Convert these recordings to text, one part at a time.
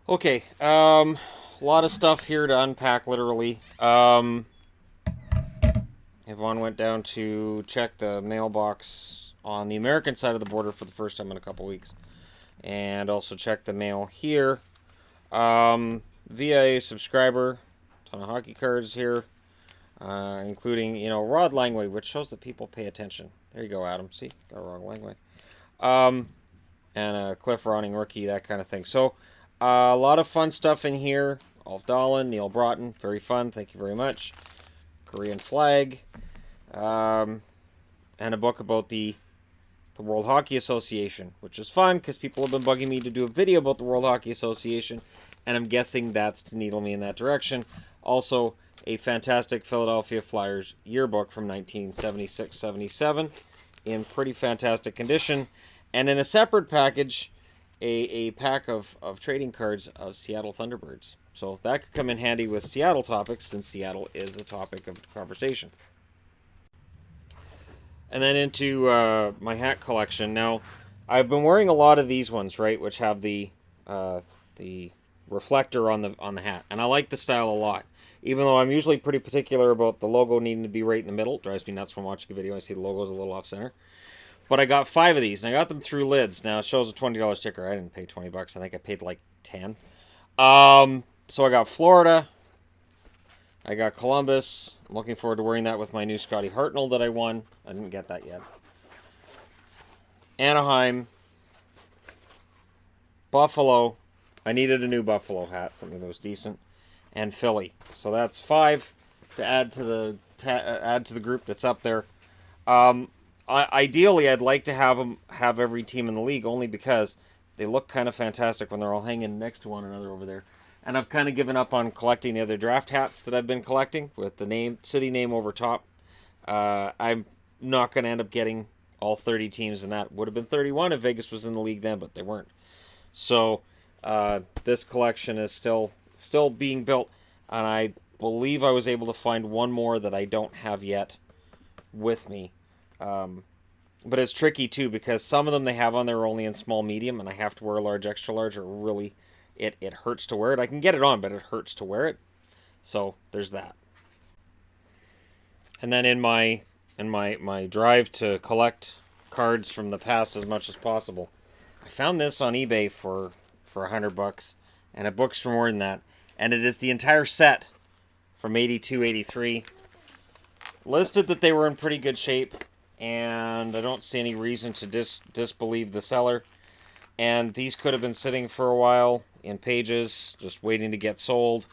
Okay, a lot of stuff here to unpack, literally. Yvonne went down to check the mailbox on the American side of the border for the first time in a couple weeks, and also check the mail here. Via a subscriber, ton of hockey cards here, including Rod Langway, which shows that people pay attention. There you go, Adam. See, got wrong Langway. Um, and a Cliff Ronning rookie, that kind of thing. So, a lot of fun stuff in here. Ulf Dahlin, Neil Broughton, very fun. Thank you very much. Korean flag, um, and a book about the World Hockey Association, which is fun because people have been bugging me to do a video about the World Hockey Association, and I'm guessing that's to needle me in that direction. Also, a fantastic Philadelphia Flyers yearbook from 1976-77 in pretty fantastic condition, and in a separate package, a pack of trading cards of Seattle Thunderbirds. So that could come in handy with Seattle topics, since Seattle is a topic of conversation. And then into my hat collection. Now, I've been wearing a lot of these ones, right, which have the reflector on the hat, and I like the style a lot. Even though I'm usually pretty particular about the logo needing to be right in the middle, it drives me nuts when watching a video. I see the logo's a little off center. But I got 5 of these, and I got them through Lids. Now it shows a $20 sticker. I didn't pay $20. I think I paid like 10. So I got Florida. I got Columbus. I'm looking forward to wearing that with my new Scotty Hartnell that I won. I didn't get that yet. Anaheim. Buffalo. I needed a new Buffalo hat, something that was decent. And Philly. So that's 5 to add to the group that's up there. Ideally, I'd like to have every team in the league, only because they look kind of fantastic when they're all hanging next to one another over there. And I've kind of given up on collecting the other draft hats that I've been collecting with the city name over top. I'm not going to end up getting all 30 teams in that. Would have been 31 if Vegas was in the league then, but they weren't. So this collection is still being built, and I believe I was able to find one more that I don't have yet with me. But it's tricky too, because some of them they have on there only in small medium, and I have to wear a large, extra large, or really it hurts to wear it. I can get it on, but it hurts to wear it. So there's that. And then in my drive to collect cards from the past as much as possible, I found this on eBay for $100, and it books for more than that. And it is the entire set from 82, 83. Listed that they were in pretty good shape, and I don't see any reason to disbelieve the seller. And these could have been sitting for a while in pages, just waiting to get sold.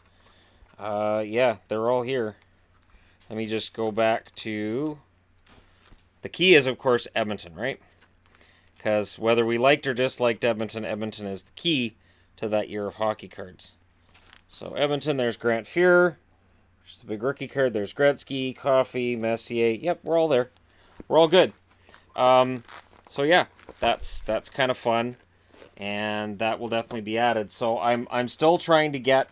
Yeah, they're all here. Let me just go back to... The key is, of course, Edmonton, right? Because whether we liked or disliked Edmonton, Edmonton is the key to that year of hockey cards. So Edmonton, there's Grant Fuhrer, which is a big rookie card. There's Gretzky, Coffey, Messier. Yep, we're all there. We're all good. So yeah, that's kind of fun, and that will definitely be added. So I'm still trying to get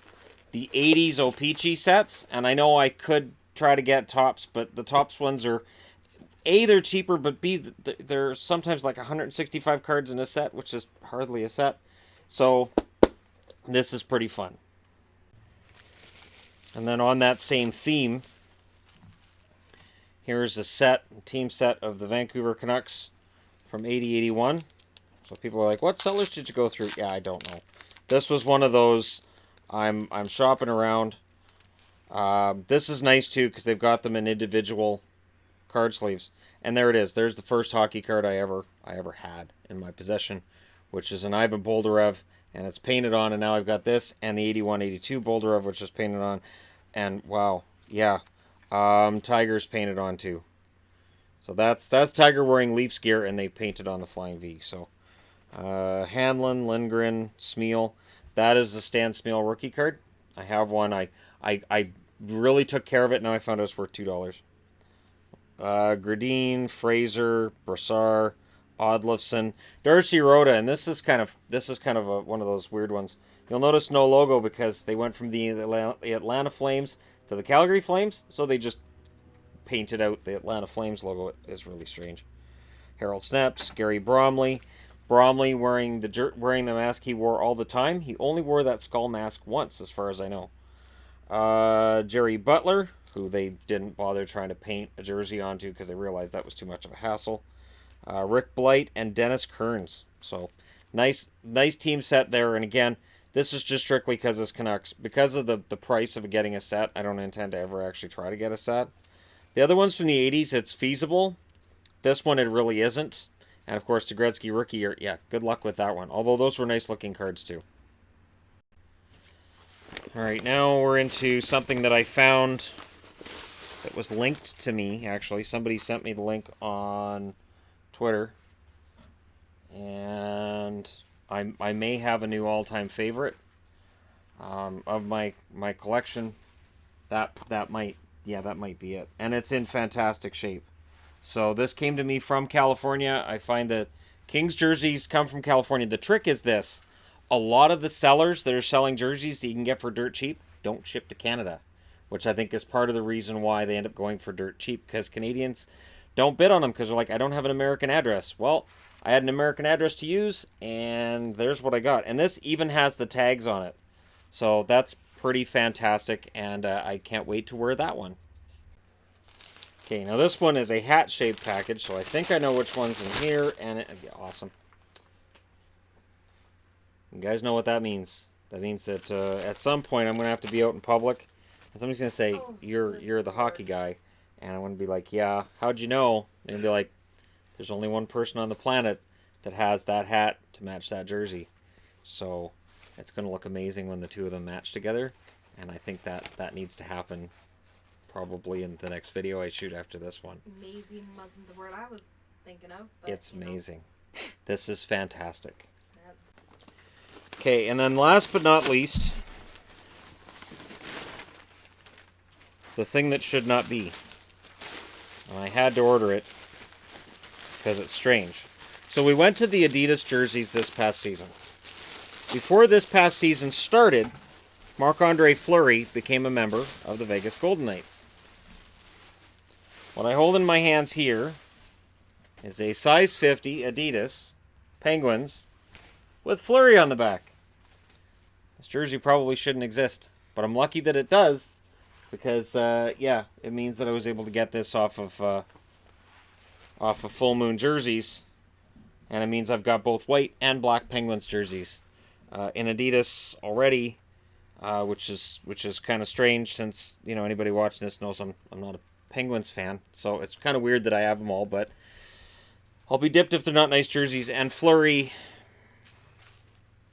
the 80s O-Pee-Chee sets, and I know I could try to get tops, but the tops ones are, A, they're cheaper, but B, they're sometimes like 165 cards in a set, which is hardly a set. So this is pretty fun. And then on that same theme, here's a team set of the Vancouver Canucks from 80-81. So people are like, what sellers did you go through? Yeah, I don't know. This was one of those. I'm shopping around. This is nice too, because they've got them in individual card sleeves. And there it is. There's the first hockey card I ever had in my possession, which is an Ivan Boldarev, and it's painted on. And now I've got this and the 81-82 Boldarev, which is painted on. And wow, yeah, Tiger's painted on too. So that's Tiger wearing Leafs gear, and they painted on the Flying V. So Hanlon, Lindgren, Smeel. That is the Stan Smeel rookie card. I have one. I really took care of it. Now I found out it's worth $2. Gradine, Fraser, Brassard, Odlifson, Darcy Rhoda, and this is kind of one of those weird ones. You'll notice no logo because they went from the Atlanta Flames to the Calgary Flames, so they just painted out the Atlanta Flames logo. It is really strange. Harold Snaps, Gary Bromley, Bromley wearing wearing the mask he wore all the time. He only wore that skull mask once, as far as I know. Jerry Butler, who they didn't bother trying to paint a jersey onto because they realized that was too much of a hassle. Rick Blight and Dennis Kearns. So nice team set there. And again, this is just strictly because it's Canucks. Because of the price of getting a set, I don't intend to ever actually try to get a set. The other ones from the 80s, it's feasible. This one, it really isn't. And of course, the Gretzky rookie year, yeah, good luck with that one. Although those were nice looking cards too. Alright, now we're into something that I found that was linked to me, actually. Somebody sent me the link on Twitter. And I may have a new all-time favorite of my collection. That might be it. And it's in fantastic shape. So this came to me from California. I find that Kings jerseys come from California. The trick is this. A lot of the sellers that are selling jerseys that you can get for dirt cheap don't ship to Canada, which I think is part of the reason why they end up going for dirt cheap, because Canadians don't bid on them because they're like, I don't have an American address. Well, I had an American address to use, and there's what I got. And this even has the tags on it. So that's pretty fantastic, and I can't wait to wear that one. Okay, now this one is a hat-shaped package, so I think I know which one's in here, and yeah, awesome. You guys know what that means. That means that at some point I'm going to have to be out in public, and somebody's going to say, you're the hockey guy. And I'm going to be like, yeah, how'd you know? And be like, there's only one person on the planet that has that hat to match that jersey. So it's going to look amazing when the two of them match together. And I think that needs to happen probably in the next video I shoot after this one. Amazing wasn't the word I was thinking of. But, it's amazing. This is fantastic. Okay, and then last but not least, the thing that should not be. And I had to order it because it's strange. So we went to the Adidas jerseys this past season. Before this past season started, Marc-Andre Fleury became a member of the Vegas Golden Knights. What I hold in my hands here is a size 50 Adidas Penguins with Fleury on the back. This jersey probably shouldn't exist, but I'm lucky that it does, because yeah, it means that I was able to get this off of Full Moon jerseys, and it means I've got both white and black Penguins jerseys in Adidas already, which is kind of strange, since anybody watching this knows I'm not a Penguins fan, so it's kind of weird that I have them all, but I'll be dipped if they're not nice jerseys. And Fleury,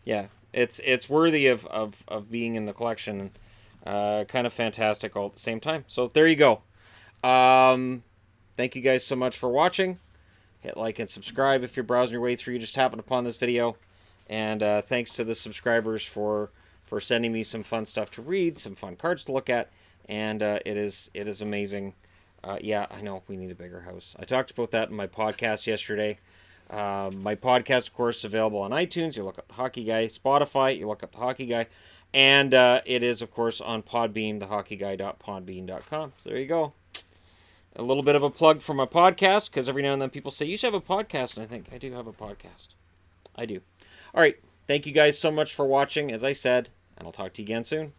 yeah, it's worthy of being in the collection. Kind of fantastic all at the same time. So there you go. Thank you guys so much for watching. Hit like and subscribe if you're browsing your way through. You just happened upon this video. And thanks to the subscribers for sending me some fun stuff to read, some fun cards to look at. And it is amazing. Yeah, I know we need a bigger house. I talked about that in my podcast yesterday. My podcast, of course, is available on iTunes. You look up The Hockey Guy. Spotify, you look up The Hockey Guy. And it is, of course, on Podbean, TheHockeyGuy.podbean.com. So there you go. A little bit of a plug for my podcast, because every now and then people say, you should have a podcast. And I think, I do have a podcast. I do. All right. Thank you guys so much for watching, as I said, and I'll talk to you again soon.